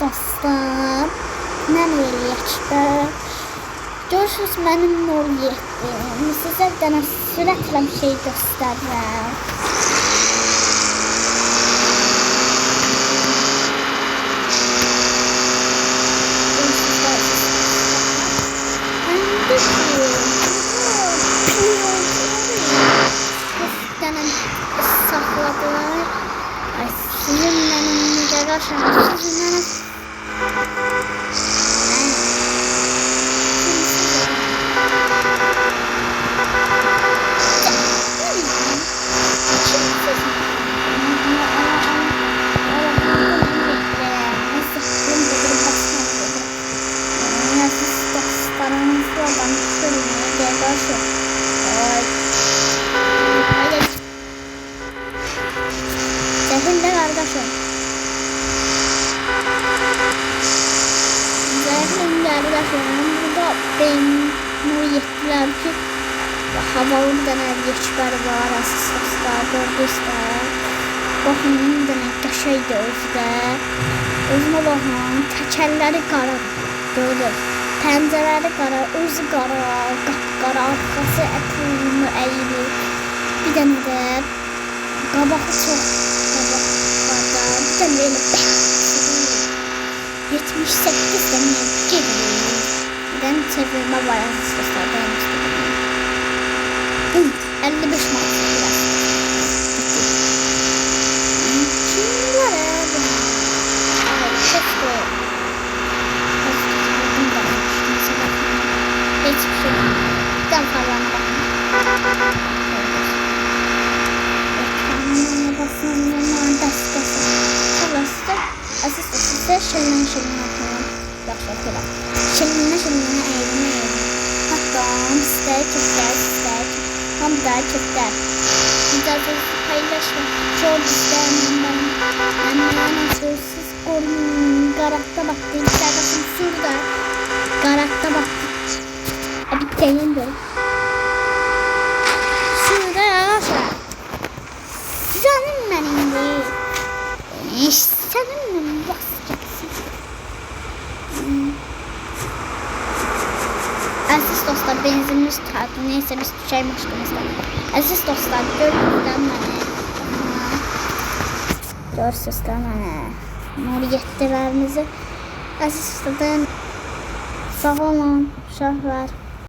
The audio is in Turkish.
dostlar. Nə eləyək də? Görürsünüz mənim 07. Sizə bir dənə sürətlə bir şey göstərirəm. Saxladılar. Ay, sizin mənim necə qarşımda sizin Zehirli kardeşim. Zehirli kardeşim. Burada beni yettiler ki havalı bir tane geçber var. Asistaslar, gördüyüzlər. Bakın bir tane qəşəydi özdə. Özünə baxın. Təkərləri qara. Gördür. Pəncələri qara, özü qara, qapqara, arxası ətrafını əyilir. Bir dənə də qabağı çox qabaqlarda. Bir dənə elə 78 dənə gedilir. Bir dənə çevirmə var asistaslarda. 55 manat biraz. Kimlər bu? Çox doğru. Hiçbir şey yok. Tam falan bakın. Ekranına basın. Yaman dəstəsi. Çalası asist size şılın atın. Yaxşı oxuyuram. Şılına eğilmə. Hatta istər. Hamda çifter. İcazet paylaşın. Çok isterim ben. Anneanne sözsüz korun. Garakta baktı. İçerisinde şurada. Garakta baktı. Bir tane de. Şurada arkadaşlar. Canım benim değil. Senin benim basacaksın. Aziz dostlar benzinimiz tutardı. Neyse biz düşeymiştimizden. Aziz dostlar görürsünüz mənə. Nuriyyətlilərimizi. Aziz dostlar sağ olun uşaqlar.